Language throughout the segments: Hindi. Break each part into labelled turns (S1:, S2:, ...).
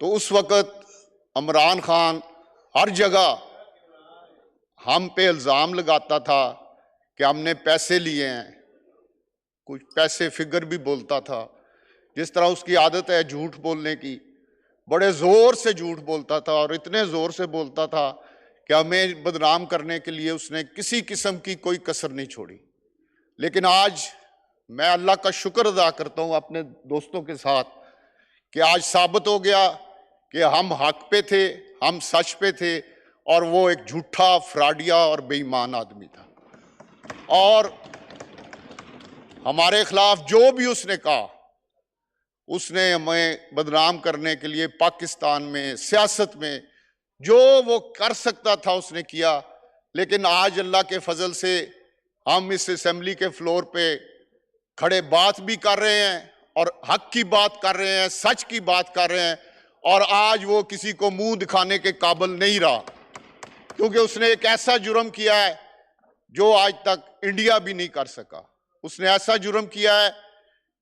S1: तो उस वक़्त इमरान खान हर जगह हम पे इल्ज़ाम लगाता था कि हमने पैसे लिए हैं, कुछ पैसे फिगर भी बोलता था। जिस तरह उसकी आदत है झूठ बोलने की, बड़े ज़ोर से झूठ बोलता था और इतने ज़ोर से बोलता था कि हमें बदनाम करने के लिए उसने किसी किस्म की कोई कसर नहीं छोड़ी। लेकिन आज मैं अल्लाह का शुक्र अदा करता हूँ अपने दोस्तों के साथ कि आज साबित हो गया कि हम हक पे थे, हम सच पे थे और वो एक झूठा, फ्रॉडिया और बेईमान आदमी था। और हमारे खिलाफ जो भी उसने कहा, उसने हमें बदनाम करने के लिए पाकिस्तान में सियासत में जो वो कर सकता था उसने किया। लेकिन आज अल्लाह के फजल से हम इस असेंबली के फ्लोर पे खड़े बात भी कर रहे हैं और हक की बात कर रहे हैं, सच की बात कर रहे हैं। और आज वो किसी को मुंह दिखाने के काबिल नहीं रहा, क्योंकि उसने एक ऐसा जुर्म किया है जो आज तक इंडिया भी नहीं कर सका। उसने ऐसा जुर्म किया है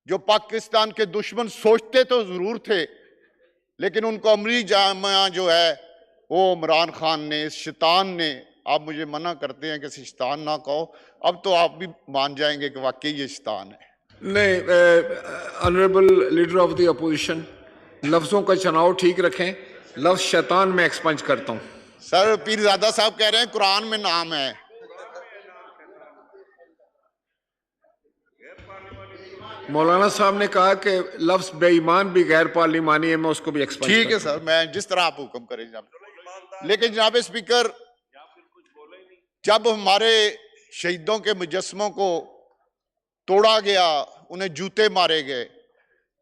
S1: जो पाकिस्तान के दुश्मन सोचते तो जरूर थे, लेकिन उनको अमली जामिया जो है वो इमरान खान ने, इस शैतान ने, आप मुझे मना करते हैं कि शैतान ना कहो, अब तो आप भी मान जाएंगे कि वाकई ये शैतान है।
S2: नहीं, honourable leader of the opposition, लफ्जों का चुनाव ठीक रखें। लफ्ज शैतान में एक्सपंज करता हूं।
S1: सर पीरजादा साहब कह रहे हैं कुरान में नाम है।
S2: मौलाना साहब ने कहा कि लफ्ज बेईमान भी गैर पार्लिमानी है, मैं उसको भी एक्सपंज
S1: ठीक है सर, मैं जिस तरह आप हुक्म करें जनाब। लेकिन जनाब स्पीकर, जब हमारे शहीदों के मुजस्समों को तोड़ा गया, उन्हें जूते मारे गए,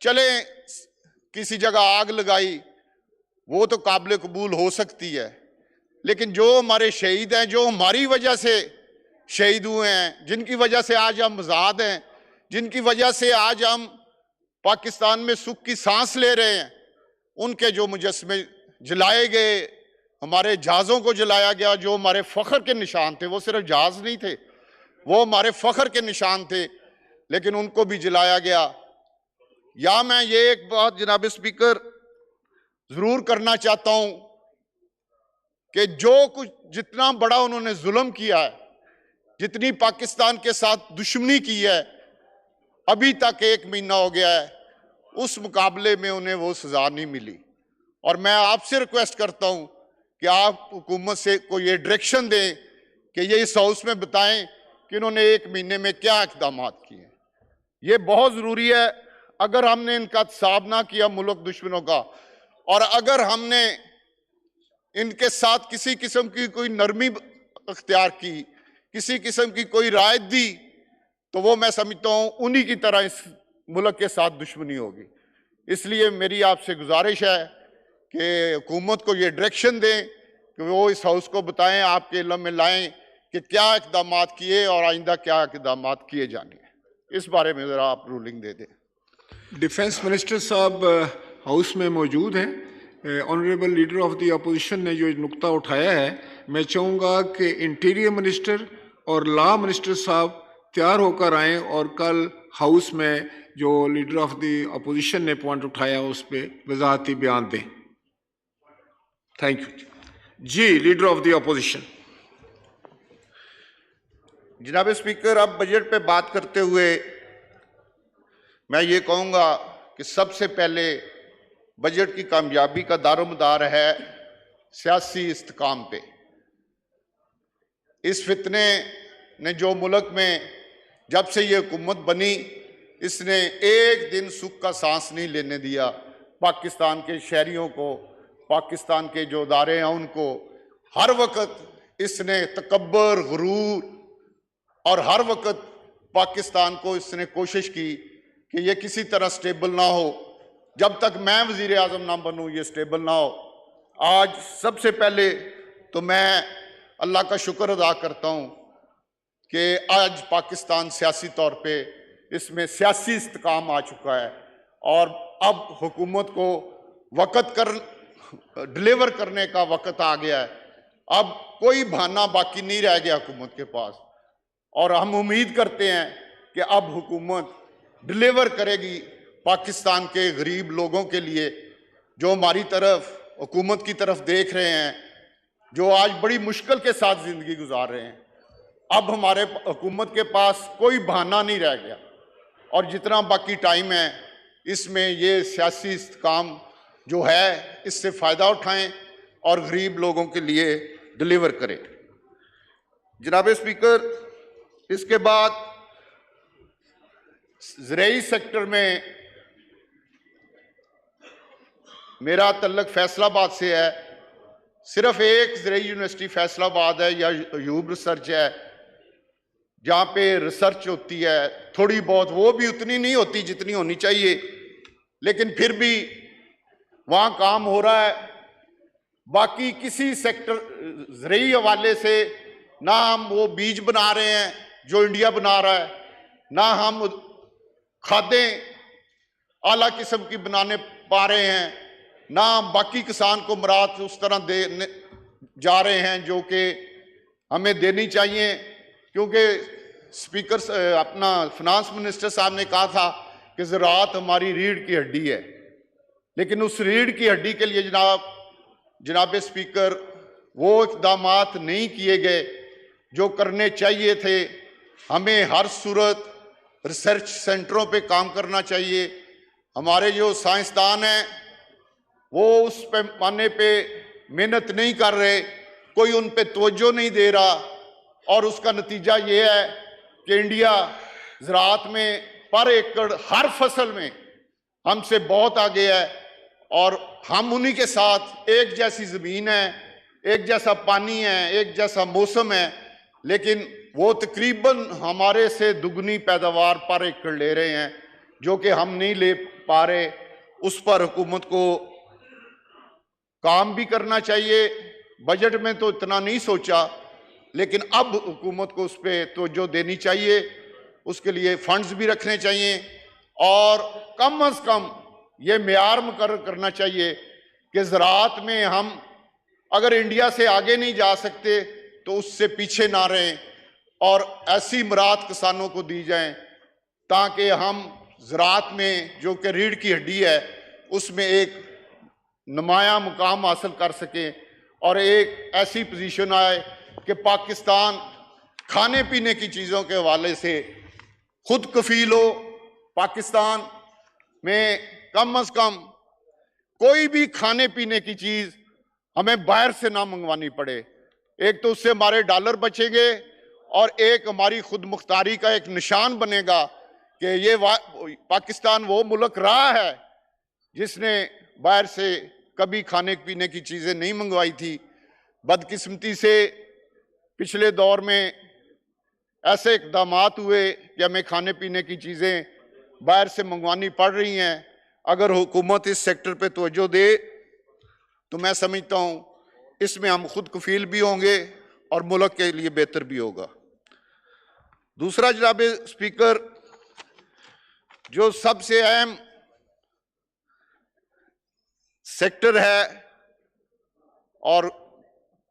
S1: चले किसी जगह आग लगाई, वो तो काबिल कबूल हो सकती है। लेकिन जो हमारे शहीद हैं, जो हमारी वजह से शहीद हुए हैं, जिनकी वजह से आज हम आज़ाद हैं, जिनकी वजह से आज हम पाकिस्तान में सुख की सांस ले रहे हैं, उनके जो मुजस्समे जलाए गए, हमारे जहाज़ों को जलाया गया जो हमारे फ़ख्र के निशान थे, वो सिर्फ जहाज़ नहीं थे, वो हमारे फ़ख्र के निशान थे, लेकिन उनको भी जलाया गया। या मैं ये एक बात जनाब स्पीकर ज़रूर करना चाहता हूँ कि जो कुछ जितना बड़ा उन्होंने जुल्म किया है, जितनी पाकिस्तान के साथ दुश्मनी की है, अभी तक 1 महीना हो गया है, उस मुकाबले में उन्हें वो सजा नहीं मिली। और मैं आपसे रिक्वेस्ट करता हूं कि आप हुकूमत से कोई ये डायरेक्शन दें कि ये इस हाउस में बताएं कि इन्होंने 1 महीने में क्या इक़दाम किए। ये बहुत ज़रूरी है। अगर हमने इनका साफ ना किया मुल्क दुश्मनों का, और अगर हमने इनके साथ किसी किस्म की कोई नरमी अख्तियार की, किसी किस्म की कोई राय दी, तो वो मैं समझता हूं उन्हीं की तरह इस मुल्क के साथ दुश्मनी होगी। इसलिए मेरी आपसे गुजारिश है कि हुकूमत को ये डायरेक्शन दें कि वो इस हाउस को बताएं, आपके इल्म में लाएं कि क्या इक़दाम किए और आइंदा क्या इक़दाम किए जाने हैं। इस बारे में ज़रा आप रूलिंग दे दें।
S2: डिफेंस मिनिस्टर साहब हाउस में मौजूद हैं। Honourable leader of the opposition ने जो नुक्ता उठाया है, मैं चाहूँगा कि इंटीरियर मिनिस्टर और लॉ मिनिस्टर साहब तैयार होकर आएँ और कल हाउस में जो लीडर ऑफ द अपोजिशन ने पॉइंट उठाया उस पर वजाहती बयान दें। थैंक यू जी। Leader of the opposition.
S1: जनाब स्पीकर, अब बजट पे बात करते हुए मैं ये कहूँगा कि सबसे पहले बजट की कामयाबी का दारोमदार है सियासी इस्तेकाम पे। इस फितने ने जो मुल्क में जब से ये हुकूमत बनी, इसने एक दिन सुख का सांस नहीं लेने दिया। पाकिस्तान के शहरियों को, पाकिस्तान के जो अदारे हैं उनको हर वक्त इसने तकब्बर, गुरूर, और हर वक्त पाकिस्तान को इसने कोशिश की कि ये किसी तरह स्टेबल ना हो। जब तक मैं वज़ीर आज़म ना बनूं ये स्टेबल ना हो। आज सबसे पहले तो मैं अल्लाह का शुक्र अदा करता हूँ कि आज पाकिस्तान सियासी तौर पे इसमें सियासी इस्तेकाम आ चुका है और अब हुकूमत को वक़्त डिलीवर करने का वक़्त आ गया है। अब कोई बहाना बाकी नहीं रह गया हुकूमत के पास, और हम उम्मीद करते हैं कि अब हुकूमत डिलीवर करेगी पाकिस्तान के गरीब लोगों के लिए, जो हमारी तरफ हुकूमत की तरफ देख रहे हैं, जो आज बड़ी मुश्किल के साथ जिंदगी गुजार रहे हैं, अब हमारे हुकूमत के पास कोई बहाना नहीं रह गया और जितना बाकी टाइम है इसमें ये सियासी काम जो है इससे फायदा उठाएं और गरीब लोगों के लिए डिलीवर करें। जनाब स्पीकर, इसके बाद ज़राई सेक्टर में मेरा तल्लक फैसलाबाद से है। सिर्फ एक ज़राई यूनिवर्सिटी फैसलाबाद है या अयूब रिसर्च है जहाँ पे रिसर्च होती है, थोड़ी बहुत, वो भी उतनी नहीं होती जितनी होनी चाहिए, लेकिन फिर भी वहाँ काम हो रहा है। बाकी किसी सेक्टर ज़राई हवाले से ना हम वो बीज बना रहे हैं जो इंडिया बना रहा है, ना हम खादें आला किस्म की बनाने पा रहे हैं, ना हम बाकी किसान को मराद उस तरह दे जा रहे हैं जो कि हमें देनी चाहिए। क्योंकि स्पीकर अपना फिनांस मिनिस्टर साहब ने कहा था कि ज़राअत हमारी रीढ़ की हड्डी है, लेकिन उस रीढ़ की हड्डी के लिए जनाब स्पीकर वो इक़दामात नहीं किए गए जो करने चाहिए थे। हमें हर सूरत रिसर्च सेंटरों पे काम करना चाहिए। हमारे जो साइंसदान हैं वो उस पैमाने पे मेहनत नहीं कर रहे, कोई उन पे तवज्जो नहीं दे रहा और उसका नतीजा ये है कि इंडिया ज़राअत में पर एकड़ हर फसल में हमसे बहुत आगे है और हम उन्हीं के साथ, एक जैसी ज़मीन है, एक जैसा पानी है, एक जैसा मौसम है, लेकिन वो तकरीबन हमारे से दुगनी पैदावार पर एकड़ ले रहे हैं जो कि हम नहीं ले पा रहे। उस पर हुकूमत को काम भी करना चाहिए। बजट में तो इतना नहीं सोचा, लेकिन अब हुकूमत को उस पर तवज्जो देनी चाहिए, उसके लिए फंड्स भी रखने चाहिए और कम अज़ कम ये मेयार मुकर्रर करना चाहिए कि ज़राअत में हम अगर इंडिया से आगे नहीं जा सकते तो उससे पीछे ना रहें और ऐसी मुराद किसानों को दी जाएं ताकि हम ज़राअत में जो कि रीढ़ की हड्डी है उसमें एक नुमाया मुकाम हासिल कर सकें और एक ऐसी पोजीशन आए कि पाकिस्तान खाने पीने की चीज़ों के हवाले से खुद कफील हो। पाकिस्तान में कम अज़ कम कोई भी खाने पीने की चीज़ हमें बाहर से ना मंगवानी पड़े। एक तो उससे हमारे डॉलर बचेंगे और एक हमारी खुद मुख्तारी का एक निशान बनेगा कि ये पाकिस्तान वो मुल्क रहा है जिसने बाहर से कभी खाने पीने की चीज़ें नहीं मंगवाई थी। बदकिस्मती से पिछले दौर में ऐसे इक़दामात हुए कि हमें खाने पीने की चीज़ें बाहर से मंगवानी पड़ रही हैं। अगर हुकूमत इस सेक्टर पे तवज्जो दे तो मैं समझता हूँ इसमें हम खुद कफील भी होंगे और मुल्क के लिए बेहतर भी होगा। दूसरा जनाब स्पीकर, जो सबसे अहम सेक्टर है और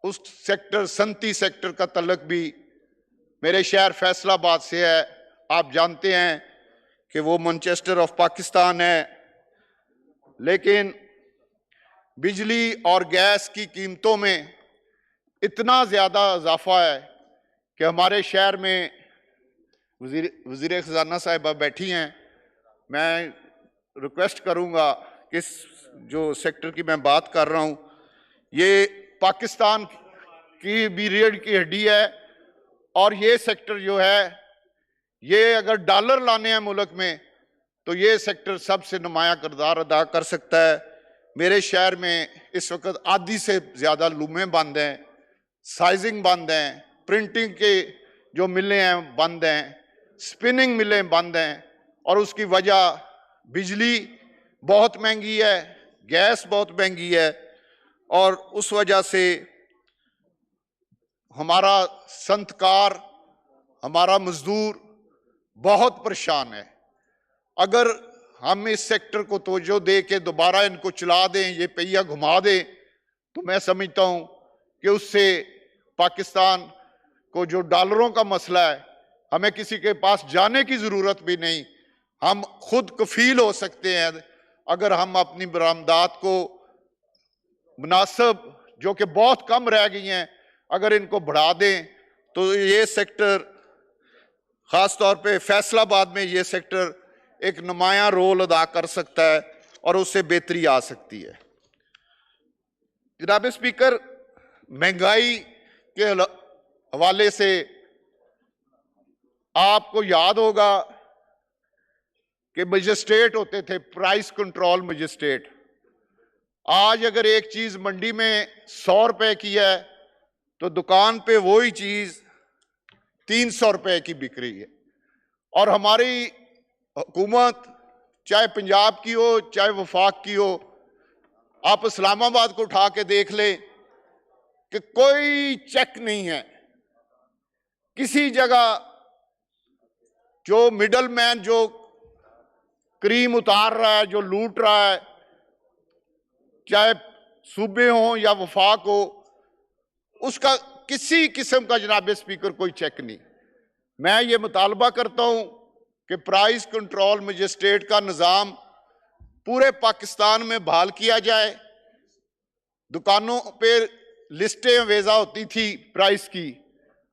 S1: उस सेक्टर सनती सेक्टर का तल्लक भी मेरे शहर फैसलाबाद से है। आप जानते हैं कि वो मैनचेस्टर ऑफ पाकिस्तान है, लेकिन बिजली और गैस की कीमतों में इतना ज़्यादा इजाफा है कि हमारे शहर में वज़ीर ख़जाना साहिबा बैठी हैं। मैं रिक्वेस्ट करूंगा कि इस जो सेक्टर की मैं बात कर रहा हूं ये पाकिस्तान की भी रीढ़ की हड्डी है और ये सेक्टर जो है ये अगर डॉलर लाने हैं मुल्क में तो ये सेक्टर सबसे नुमाया किरदार अदा कर सकता है। मेरे शहर में इस वक्त आधी से ज़्यादा लूमें बंद हैं, साइजिंग बंद हैं, प्रिंटिंग के जो मिलें हैं बंद हैं, स्पिनिंग मिलें बंद हैं और उसकी वजह बिजली बहुत महंगी है, गैस बहुत महंगी है और उस वजह से हमारा संतकार, हमारा मजदूर बहुत परेशान है। अगर हम इस सेक्टर को तवज्जो दे के दोबारा इनको चला दें, ये पहिया घुमा दें, तो मैं समझता हूँ कि उससे पाकिस्तान को जो डॉलरों का मसला है, हमें किसी के पास जाने की ज़रूरत भी नहीं, हम खुद कफील हो सकते हैं अगर हम अपनी बरामदात को मुनासिब जो कि बहुत कम रह गई हैं, अगर इनको बढ़ा दें तो ये सेक्टर, ख़ास तौर पे फैसलाबाद में ये सेक्टर एक नुमायां रोल अदा कर सकता है और उससे बेहतरी आ सकती है। जनाब स्पीकर, महंगाई के हवाले से आपको याद होगा कि मजिस्ट्रेट होते थे, प्राइस कंट्रोल मजिस्ट्रेट। आज अगर एक चीज मंडी में 100 रुपए की है तो दुकान पे वही चीज 300 रुपए की बिक रही है। और हमारी हुकूमत, चाहे पंजाब की हो चाहे वफाक की हो, आप इस्लामाबाद को उठा के देख ले कि कोई चेक नहीं है किसी जगह। जो मिडल मैन जो क्रीम उतार रहा है, जो लूट रहा है, चाहे सूबे हो या वफाक हो, उसका किसी किस्म का जनाब स्पीकर कोई चेक नहीं। मैं ये मुतालबा करता हूं कि प्राइस कंट्रोल मजिस्ट्रेट का निज़ाम पूरे पाकिस्तान में बहाल किया जाए। दुकानों पे लिस्टें वेजा होती थी प्राइस की,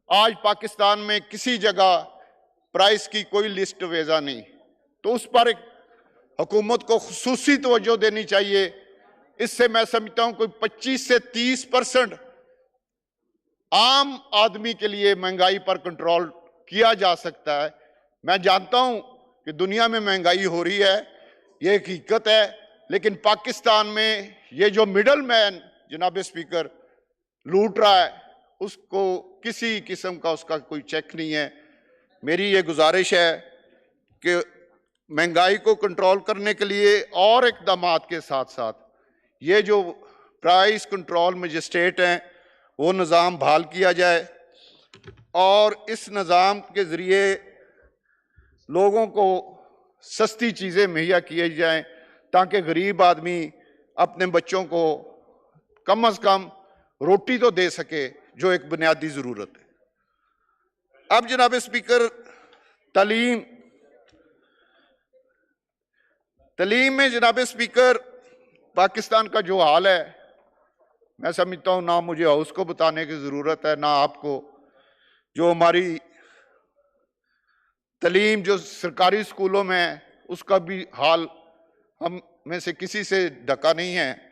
S1: आज पाकिस्तान में किसी जगह प्राइस की कोई लिस्ट वेजा नहीं। तो उस पर हुकूमत को खुसूसी तवज्जो देनी चाहिए। इससे मैं समझता हूं कोई 25 से 30% आम आदमी के लिए महंगाई पर कंट्रोल किया जा सकता है। मैं जानता हूं कि दुनिया में महंगाई हो रही है, ये हकीकत है, लेकिन पाकिस्तान में ये जो मिडल मैन जनाब स्पीकर लूट रहा है, उसको किसी किस्म का उसका कोई चेक नहीं है। मेरी ये गुजारिश है कि महंगाई को कंट्रोल करने के लिए और इक़दामात के साथ साथ ये जो प्राइस कंट्रोल मजिस्ट्रेट हैं वो निज़ाम बहाल किया जाए और इस निज़ाम के ज़रिए लोगों को सस्ती चीज़ें मुहैया किए जाएं ताकि गरीब आदमी अपने बच्चों को कम से कम रोटी तो दे सके, जो एक बुनियादी ज़रूरत है। अब जनाब स्पीकर, तलीम में जनाब स्पीकर पाकिस्तान का जो हाल है, मैं समझता हूं ना मुझे हाउस को बताने की ज़रूरत है ना आपको। जो हमारी तलीम जो सरकारी स्कूलों में है उसका भी हाल हम में से किसी से ढका नहीं है।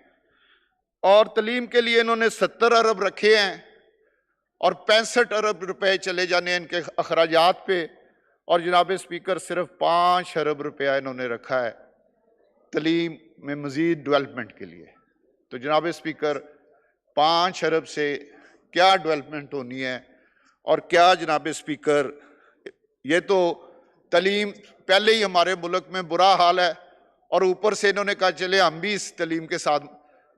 S1: और तलीम के लिए इन्होंने 70 अरब रखे हैं और 65 अरब रुपए चले जाने हैं इनके अखराजात पे, और जनाब स्पीकर सिर्फ 5 अरब रुपया इन्होंने रखा है तलीम में मजीद डेवलपमेंट के लिए। तो जनाब स्पीकर, 5 अरब से क्या डेवलपमेंट होनी है और क्या जनाब स्पीकर, ये तो तलीम पहले ही हमारे मुल्क में बुरा हाल है और ऊपर से इन्होंने कहा चले हम भी इस तलीम के साथ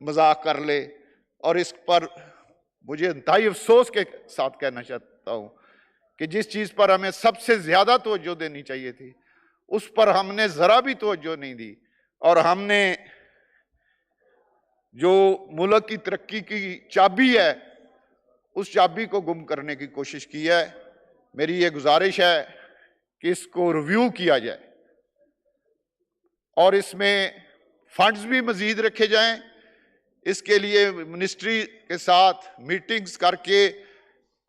S1: मजाक कर ले। और इस पर मुझे इंतहाई अफसोस के साथ कहना चाहता हूं कि जिस चीज पर हमें सबसे ज्यादा तवज्जो देनी चाहिए थी उस पर हमने जरा भी तवज्जो नहीं दी और हमने जो मुल्क की तरक्की की चाबी है उस चाबी को गुम करने की कोशिश की है। मेरी ये गुजारिश है कि इसको रिव्यू किया जाए और इसमें फंड्स भी मजीद रखे जाएं। इसके लिए मिनिस्ट्री के साथ मीटिंग्स करके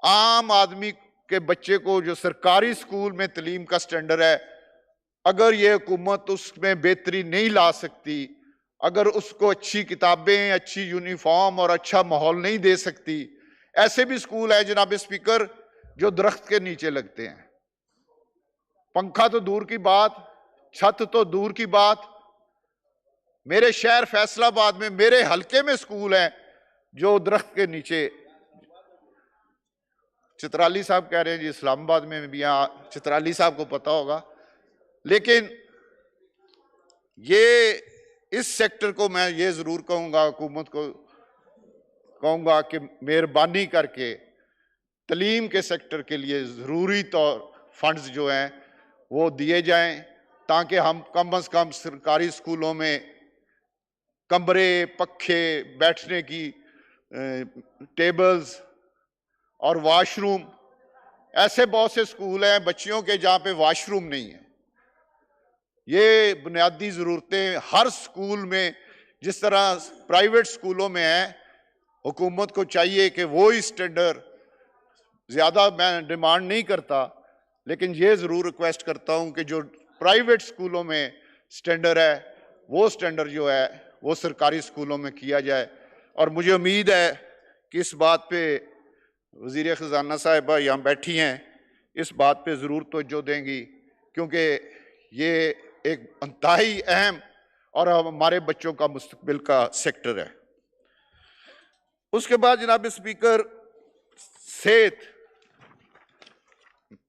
S1: आम आदमी के बच्चे को जो सरकारी स्कूल में तलीम का स्टैंडर्ड है, अगर ये हुकूमत उसमें बेहतरी नहीं ला सकती, अगर उसको अच्छी किताबें, अच्छी यूनिफॉर्म और अच्छा माहौल नहीं दे सकती, ऐसे भी स्कूल है जनाब स्पीकर जो दरख्त के नीचे लगते हैं। पंखा तो दूर की बात, छत तो दूर की बात, मेरे शहर फैसलाबाद में मेरे हलके में स्कूल है जो दरख्त के नीचे। चित्राली साहब कह रहे हैं जी इस्लामाबाद में भी, यहाँ चित्राली साहब को पता होगा। लेकिन ये इस सेक्टर को मैं ये जरूर कहूंगा, हुकूमत को कहूंगा कि मेहरबानी करके तलीम के सेक्टर के लिए जरूरी तौर फंड्स जो हैं वो दिए जाएं ताकि हम कम से कम सरकारी स्कूलों में कमरे, पखे, बैठने की टेबल्स और वॉशरूम, ऐसे बहुत से स्कूल हैं बच्चियों के जहाँ पे वॉशरूम नहीं है। ये बुनियादी ज़रूरतें हर स्कूल में जिस तरह प्राइवेट स्कूलों में है, हुकूमत को चाहिए कि वो ही स्टैंडर्ड, ज़्यादा मैं डिमांड नहीं करता, लेकिन ये ज़रूर रिक्वेस्ट करता हूँ कि जो प्राइवेट स्कूलों में स्टैंडर्ड है, वो स्टैंडर्ड जो है वो सरकारी स्कूलों में किया जाए। और मुझे उम्मीद है कि इस बात पे वज़ीर ख़ज़ाना साहिबा यहाँ बैठी हैं, इस बात पे ज़रूर तवज्जो देंगी, क्योंकि ये एक इंतहाई अहम और हमारे बच्चों का मुस्तकबिल का सेक्टर है। उसके बाद जनाब स्पीकर, सेहत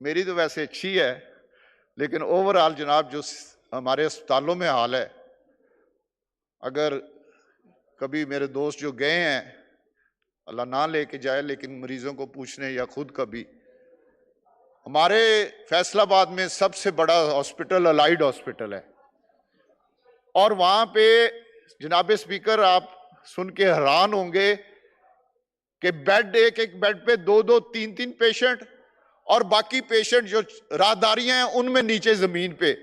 S1: मेरी तो वैसे अच्छी है, लेकिन ओवरऑल जनाब जो हमारे अस्पतालों में हाल है, अगर कभी मेरे दोस्त जो गए हैं, अल्लाह ना लेके जाए, लेकिन मरीजों को पूछने या खुद कभी, हमारे फैसलाबाद में सबसे बड़ा हॉस्पिटल अलाइड हॉस्पिटल है, और वहां पे जनाब स्पीकर आप सुन के हैरान होंगे कि बेड, एक एक बेड पे 2-2, 3-3 पेशेंट, और बाकी पेशेंट जो राहदारियां हैं उनमें नीचे जमीन पे,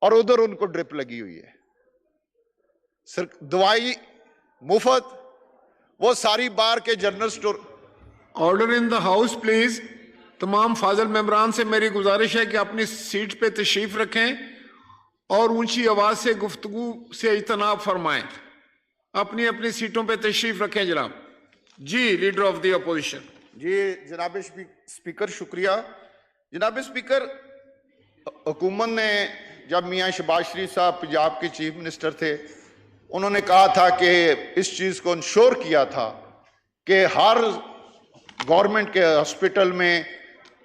S1: और उधर उनको ड्रिप लगी हुई है। दवाई मुफ्त, वो सारी बार के general store.
S2: Order in the house please. तमाम फाजल मेंबरान से मेरी गुजारिश है कि अपनी सीट पे तशरीफ रखें और ऊंची आवाज से गुफ्तगू से इज्तनाब फरमाएं। अपनी अपनी सीटों पे तशरीफ रखें जनाब। जी लीडर ऑफ द अपोजिशन।
S1: जी जनाब स्पीकर, शुक्रिया। जनाब स्पीकर, हुकूमत ने जब मियाँ शहबाज शरीफ साहब पंजाब के चीफ मिनिस्टर थे, उन्होंने कहा था कि इस चीज़ को इंश्योर किया था कि हर गवर्नमेंट के हॉस्पिटल में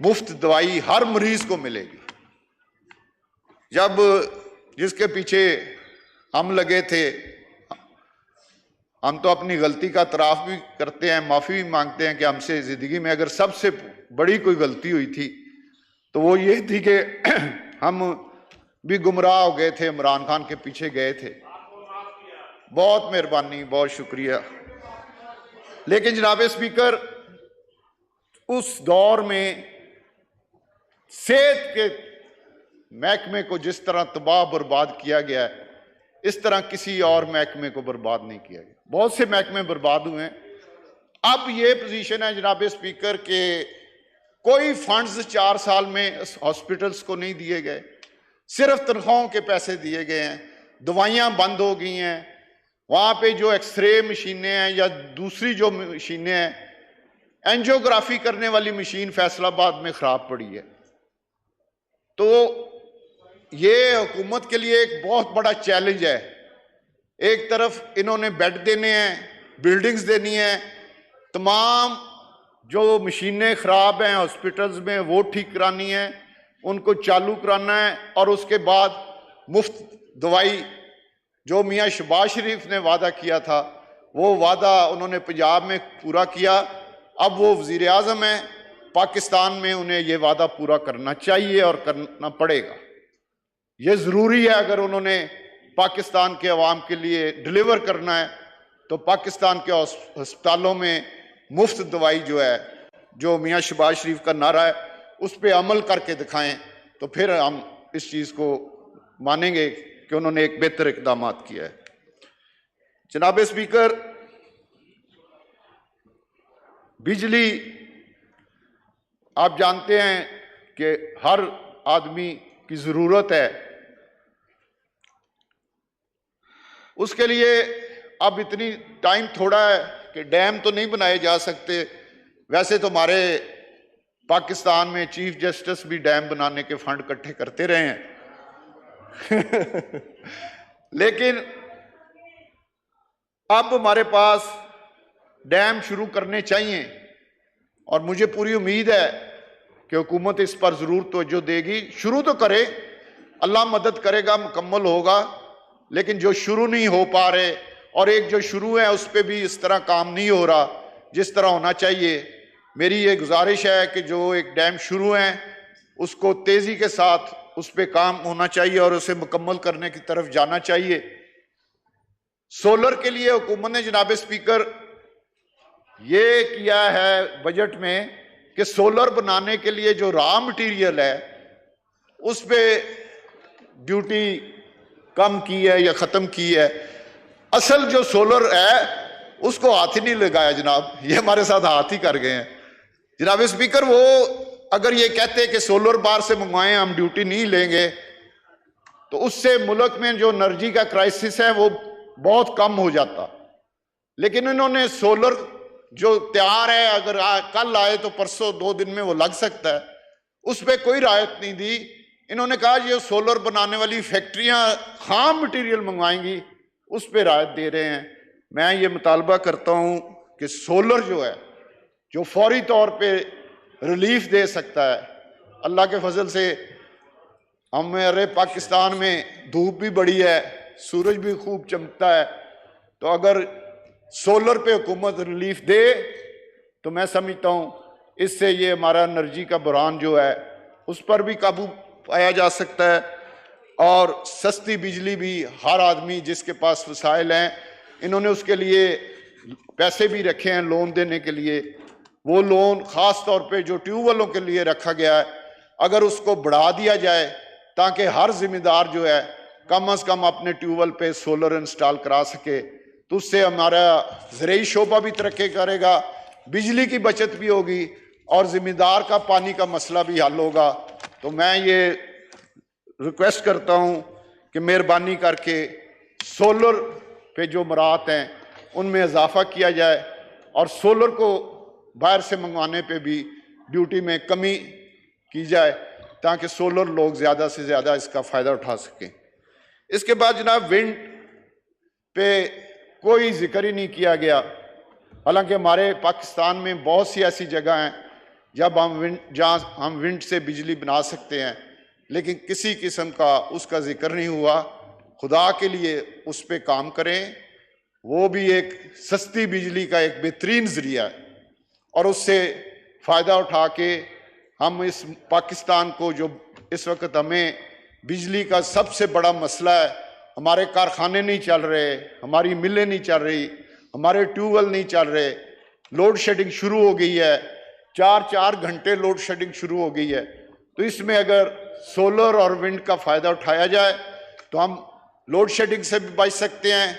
S1: मुफ्त दवाई हर मरीज को मिलेगी। जब जिसके पीछे हम लगे थे, हम तो अपनी गलती का तराफ भी करते हैं, माफ़ी भी मांगते हैं कि हमसे ज़िंदगी में अगर सबसे बड़ी कोई गलती हुई थी तो वो ये थी कि हम भी गुमराह हो गए थे, इमरान खान के पीछे गए थे। बहुत मेहरबानी, बहुत शुक्रिया। लेकिन जनाब स्पीकर, उस दौर में सेहत के महकमे को जिस तरह तबाह बर्बाद किया गया है, इस तरह किसी और महकमे को बर्बाद नहीं किया गया। बहुत से महकमे बर्बाद हुए हैं। अब ये पोजीशन है जनाब स्पीकर के कोई फंड्स 4 साल में हॉस्पिटल्स को नहीं दिए गए, सिर्फ तनख्वाहों के पैसे दिए गए हैं, दवाइयाँ बंद हो गई हैं। वहाँ पे जो एक्सरे मशीनें हैं या दूसरी जो मशीनें हैं, एंजियोग्राफी करने वाली मशीन फैसलाबाद में ख़राब पड़ी है। तो ये हुकूमत के लिए एक बहुत बड़ा चैलेंज है। एक तरफ इन्होंने बेड देने हैं, बिल्डिंग्स देनी है, तमाम जो मशीनें ख़राब हैं हॉस्पिटल्स में वो ठीक करानी है, उनको चालू कराना है, और उसके बाद मुफ्त दवाई जो मियाँ शहबाज शरीफ ने वादा किया था, वो वादा उन्होंने पंजाब में पूरा किया। अब वो वज़ीर आज़म हैं पाकिस्तान में, उन्हें ये वादा पूरा करना चाहिए और करना पड़ेगा। ये ज़रूरी है। अगर उन्होंने पाकिस्तान के अवाम के लिए डिलीवर करना है तो पाकिस्तान के अस्पतालों में मुफ्त दवाई जो है, जो मियाँ शहबाज शरीफ का नारा है, उस पर अमल करके दिखाएं, तो फिर हम इस चीज़ को मानेंगे कि उन्होंने एक बेहतर इक़दाम किया है। जनाब स्पीकर, बिजली आप जानते हैं कि हर आदमी की ज़रूरत है। उसके लिए अब इतनी टाइम थोड़ा है कि डैम तो नहीं बनाए जा सकते। वैसे तो हमारे पाकिस्तान में चीफ जस्टिस भी डैम बनाने के फंड इकट्ठे करते रहे हैं लेकिन अब हमारे पास डैम शुरू करने चाहिए, और मुझे पूरी उम्मीद है कि हुकूमत इस पर ज़रूर तवज्जो देगी। शुरू तो करे, अल्लाह मदद करेगा, मुकम्मल होगा, लेकिन जो शुरू नहीं हो पा रहे, और एक जो शुरू है उस पर भी इस तरह काम नहीं हो रहा जिस तरह होना चाहिए। मेरी ये गुजारिश है कि जो एक डैम शुरू है उसको तेज़ी के साथ उस पर काम होना चाहिए और उसे मुकम्मल करने की तरफ जाना चाहिए। सोलर के लिए हुकूमत ने जनाब स्पीकर ये किया है बजट में कि सोलर बनाने के लिए जो रॉ मटेरियल है उस पे ड्यूटी कम की है या ख़त्म की है। असल जो सोलर है उसको हाथ ही नहीं लगाया जनाब, ये हमारे साथ हाथ ही कर गए हैं। जनाब स्पीकर, वो अगर ये कहते कि सोलर बाहर से मंगवाएं, हम ड्यूटी नहीं लेंगे, तो उससे मुल्क में जो एनर्जी का क्राइसिस है वो बहुत कम हो जाता। लेकिन इन्होंने सोलर जो तैयार है, अगर कल आए तो परसों 2 दिन में वो लग सकता है, उस पर कोई राहत नहीं दी। इन्होंने कहा ये सोलर बनाने वाली फैक्ट्रियां खाम मटेरियल मंगवाएंगी, उस पर राहत दे रहे हैं। मैं ये मुतालबा करता हूं कि सोलर जो है, जो फौरी तौर पे रिलीफ दे सकता है, अल्लाह के फजल से हमारे पाकिस्तान में धूप भी बड़ी है, सूरज भी खूब चमकता है, तो अगर सोलर पे हुकूमत रिलीफ दे तो मैं समझता हूं इससे ये हमारा एनर्जी का बुरहान जो है उस पर भी काबू पाया जा सकता है। और सस्ती बिजली भी हर आदमी जिसके पास वसाइल हैं, इन्होंने उसके लिए पैसे भी रखे हैं लोन देने के लिए। वो लोन ख़ास तौर पे जो ट्यूबवेलों के लिए रखा गया है, अगर उसको बढ़ा दिया जाए ताकि हर जिम्मेदार जो है कम अज़ कम अपने ट्यूबवेल पे सोलर इंस्टॉल करा सके, तो उससे हमारा ज़राई शोबा भी तरक्की करेगा, बिजली की बचत भी होगी और जिम्मेदार का पानी का मसला भी हल होगा। तो मैं ये रिक्वेस्ट करता हूं कि मेहरबानी करके सोलर पे जो मराहत हैं उनमें इजाफा किया जाए और सोलर को बाहर से मंगवाने पे भी ड्यूटी में कमी की जाए ताकि सोलर लोग ज़्यादा से ज़्यादा इसका फ़ायदा उठा सकें। इसके बाद जनाब विंड पे कोई जिक्र ही नहीं किया गया, हालांकि हमारे पाकिस्तान में बहुत सी ऐसी जगह हैं जहाँ हम विंड से बिजली बना सकते हैं, लेकिन किसी किस्म का उसका जिक्र नहीं हुआ। खुदा के लिए उस पर काम करें, वो भी एक सस्ती बिजली का एक बेहतरीन ज़रिया है और उससे फ़ायदा उठा के हम इस पाकिस्तान को, जो इस वक्त हमें बिजली का सबसे बड़ा मसला है, हमारे कारखाने नहीं चल रहे, हमारी मिलें नहीं चल रही, हमारे ट्यूबवेल नहीं चल रहे, लोड शेडिंग शुरू हो गई है, 4-4 घंटे लोड शेडिंग शुरू हो गई है। तो इसमें अगर सोलर और विंड का फ़ायदा उठाया जाए तो हम लोड शेडिंग से भी बच सकते हैं,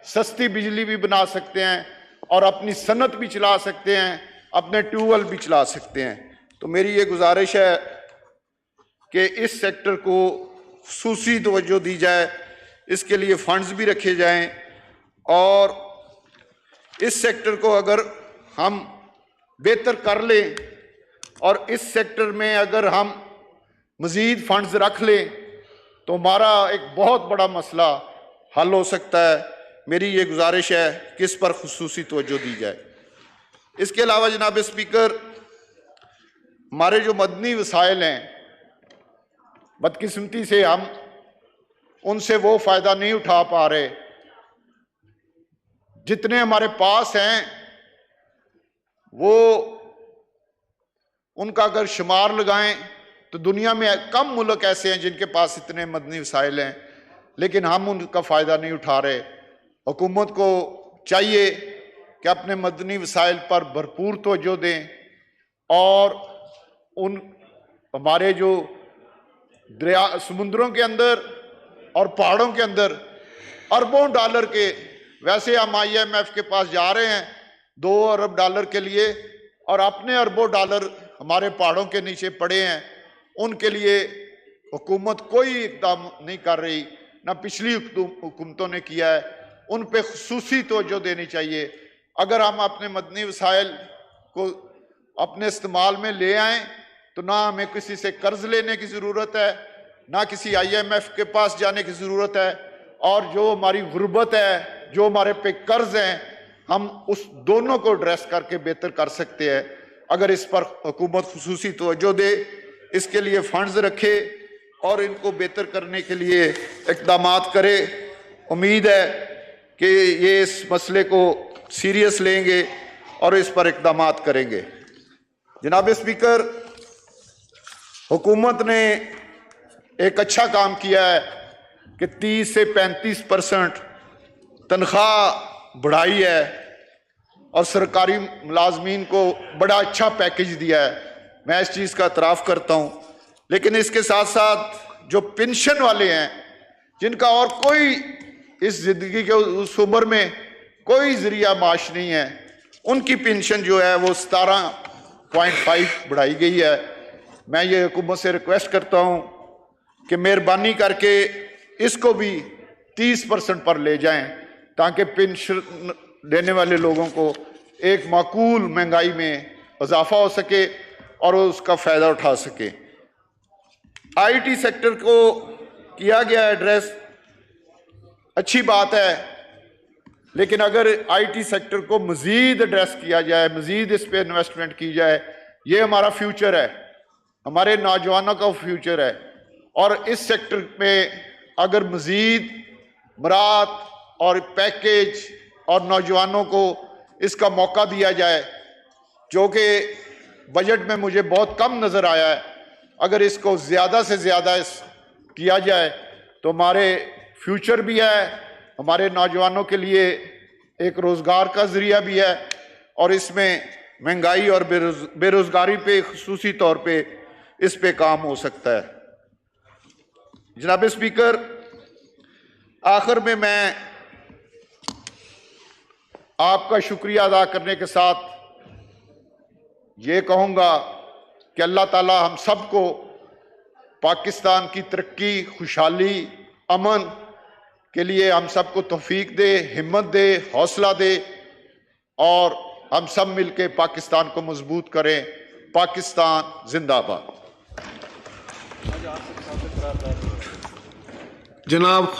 S1: सस्ती बिजली भी बना सकते हैं और अपनी सनत भी चला सकते हैं, अपने ट्यूबवेल भी चला सकते हैं। तो मेरी ये गुजारिश है कि इस सेक्टर को खुसूसी तवज्जो दी जाए, इसके लिए फंड्स भी रखे जाएं और इस सेक्टर को अगर हम बेहतर कर लें और इस सेक्टर में अगर हम मज़ीद फंड्स रख लें तो हमारा एक बहुत बड़ा मसला हल हो सकता है। मेरी ये गुजारिश है कि इस पर खुसूसी तवज्जो दी जाए। इसके अलावा जनाब स्पीकर, हमारे जो मदनी वसाइल हैं, बदकिस्मती से हम उनसे वो फ़ायदा नहीं उठा पा रहे। जितने हमारे पास हैं वो उनका अगर शुमार लगाएं तो दुनिया में कम मुल्क ऐसे हैं जिनके पास इतने मदनी वसाइल हैं, लेकिन हम उनका फ़ायदा नहीं उठा रहे। हुकूमत को चाहिए कि अपने मदनी वसाइल पर भरपूर तवज्जो दें और उन हमारे जो दरिया, समुद्रों के अंदर और पहाड़ों के अंदर अरबों डॉलर के, वैसे हम IMF के पास जा रहे हैं 2 अरब डॉलर के लिए और अपने अरबों डॉलर हमारे पहाड़ों के नीचे पड़े हैं, उनके लिए हुकूमत कोई इक़दाम नहीं कर रही, ना पिछली हुकूमतों ने किया है। उन पे खुसूसी तवज्जो देनी चाहिए। अगर हम अपने मदनी वसाइल को अपने इस्तेमाल में ले आएँ तो ना हमें किसी से कर्ज लेने की ज़रूरत है, ना किसी IMF के पास जाने की ज़रूरत है, और जो हमारी गुर्बत है, जो हमारे पे कर्ज हैं, हम उस दोनों को एड्रेस करके बेहतर कर सकते हैं अगर इस पर हुकूमत खुसूसी तवज्जो दे, इसके लिए फंड्स रखे और इनको बेहतर करने के लिए इक़दामात करे। उम्मीद है कि ये इस मसले को सीरियस लेंगे और इस पर इक़दामात करेंगे। जनाब स्पीकर, हुकूमत ने एक अच्छा काम किया है कि 30 से 35% तनख्वाह बढ़ाई है और सरकारी मुलाजमीन को बड़ा अच्छा पैकेज दिया है। मैं इस चीज़ का एतराफ़ करता हूँ, लेकिन इसके साथ साथ जो पेंशन वाले हैं, जिनका और कोई इस जिंदगी के उस उम्र में कोई जरिया माश नहीं है, उनकी पेंशन जो है वो 17.5 बढ़ाई गई है। मैं ये हुकूमत से रिक्वेस्ट करता हूँ कि मेहरबानी करके इसको भी 30% पर ले जाएं, ताकि पेंशन देने वाले लोगों को एक माकूल महंगाई में इजाफा हो सके और वो उसका फ़ायदा उठा सके। आईटी सेक्टर को किया गया एड्रेस, अच्छी बात है, लेकिन अगर आईटी सेक्टर को मज़ीद एड्रेस किया जाए, मज़ीद इस पे इन्वेस्टमेंट की जाए, ये हमारा फ्यूचर है, हमारे नौजवानों का फ्यूचर है। और इस सेक्टर में अगर मज़ीद मरात और पैकेज और नौजवानों को इसका मौका दिया जाए, जो कि बजट में मुझे बहुत कम नज़र आया है, अगर इसको ज़्यादा से ज़्यादा किया जाए तो हमारे फ्यूचर भी है, हमारे नौजवानों के लिए एक रोज़गार का ज़रिया भी है, और इसमें महंगाई और बेरोज़गारी पे खुसूसी तौर पे इस पे काम हो सकता है। जनाब स्पीकर, आखिर में मैं आपका शुक्रिया अदा करने के साथ ये कहूँगा कि अल्लाह ताला हम सबको पाकिस्तान की तरक्की, खुशहाली, अमन के लिए हम सबको तौफीक दे, हिम्मत दे, हौसला दे, और हम सब मिलके पाकिस्तान को मजबूत करें। पाकिस्तान जिंदाबाद।
S2: जनाब